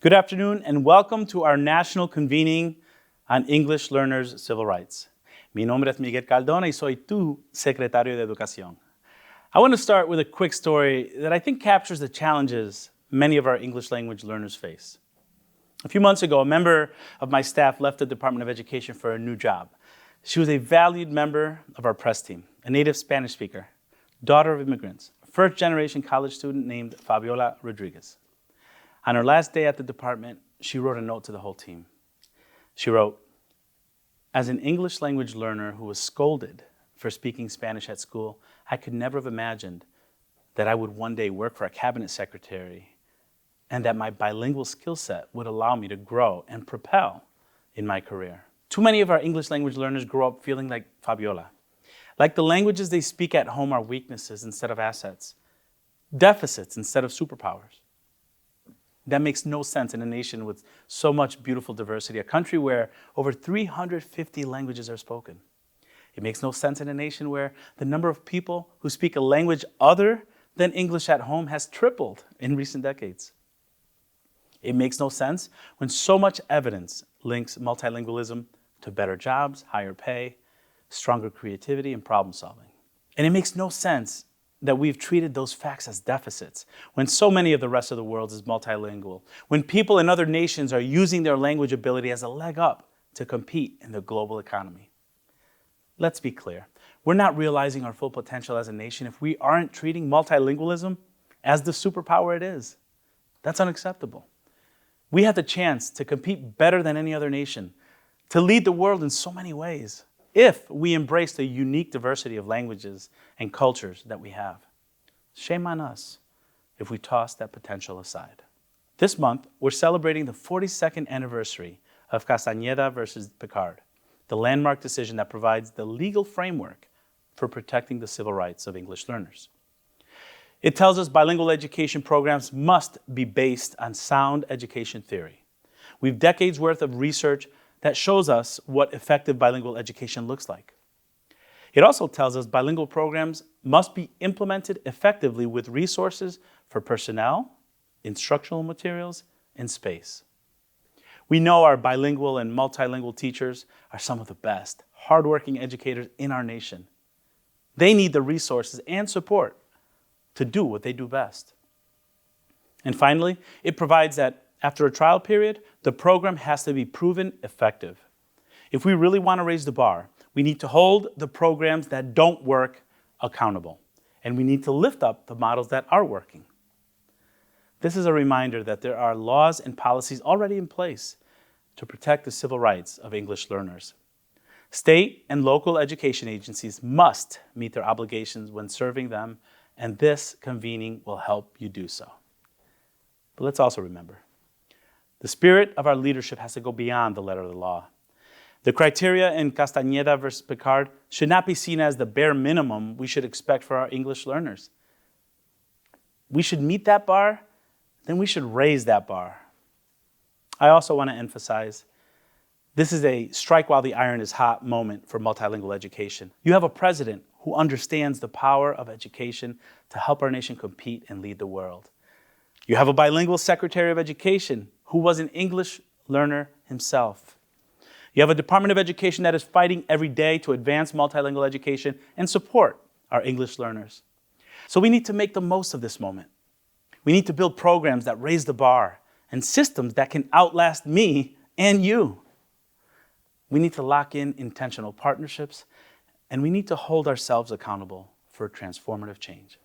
Good afternoon and welcome to our National Convening on English Learners' Civil Rights. Mi nombre es Miguel Cardona y soy tu Secretario de Educación. I want to start with a quick story that I think captures the challenges many of our English language learners face. A few months ago, a member of my staff left the Department of Education for a new job. She was a valued member of our press team, a native Spanish speaker, daughter of immigrants, a first-generation college student named Fabiola Rodriguez. On her last day at the department, she wrote a note to the whole team. She wrote, "As an English language learner who was scolded for speaking Spanish at school, I could never have imagined that I would one day work for a cabinet secretary and that my bilingual skill set would allow me to grow and propel in my career." Too many of our English language learners grow up feeling like Fabiola. Like the languages they speak at home are weaknesses instead of assets, deficits instead of superpowers. That makes no sense in a nation with so much beautiful diversity, a country where over 350 languages are spoken. It makes no sense in a nation where the number of people who speak a language other than English at home has tripled in recent decades. It makes no sense when so much evidence links multilingualism to better jobs, higher pay, stronger creativity, and problem solving. And it makes no sense that we've treated those facts as deficits when so many of the rest of the world is multilingual, when people in other nations are using their language ability as a leg up to compete in the global economy. Let's be clear, we're not realizing our full potential as a nation if we aren't treating multilingualism as the superpower it is. That's unacceptable. We have the chance to compete better than any other nation, to lead the world in so many ways, if we embrace the unique diversity of languages and cultures that we have. Shame on us if we toss that potential aside. This month, we're celebrating the 42nd anniversary of Castañeda versus Picard, the landmark decision that provides the legal framework for protecting the civil rights of English learners. It tells us bilingual education programs must be based on sound education theory. We've decades worth of research that shows us what effective bilingual education looks like. It also tells us bilingual programs must be implemented effectively with resources for personnel, instructional materials, and space. We know our bilingual and multilingual teachers are some of the best, hardworking educators in our nation. They need the resources and support to do what they do best. And finally, it provides that after a trial period, the program has to be proven effective. If we really want to raise the bar, we need to hold the programs that don't work accountable, and we need to lift up the models that are working. This is a reminder that there are laws and policies already in place to protect the civil rights of English learners. State and local education agencies must meet their obligations when serving them, and this convening will help you do so. But let's also remember, the spirit of our leadership has to go beyond the letter of the law. The criteria in Castañeda versus Picard should not be seen as the bare minimum we should expect for our English learners. We should meet that bar, then we should raise that bar. I also want to emphasize, this is a strike while the iron is hot moment for multilingual education. You have a president who understands the power of education to help our nation compete and lead the world. You have a bilingual Secretary of Education who was an English learner himself. You have a Department of Education that is fighting every day to advance multilingual education and support our English learners. So we need to make the most of this moment. We need to build programs that raise the bar and systems that can outlast me and you. We need to lock in intentional partnerships, and we need to hold ourselves accountable for transformative change.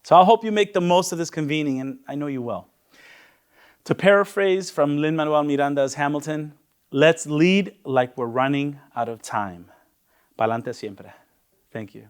So I hope you make the most of this convening, and I know you will. To paraphrase from Lin-Manuel Miranda's Hamilton, let's lead like we're running out of time. Pa'lante siempre. Thank you.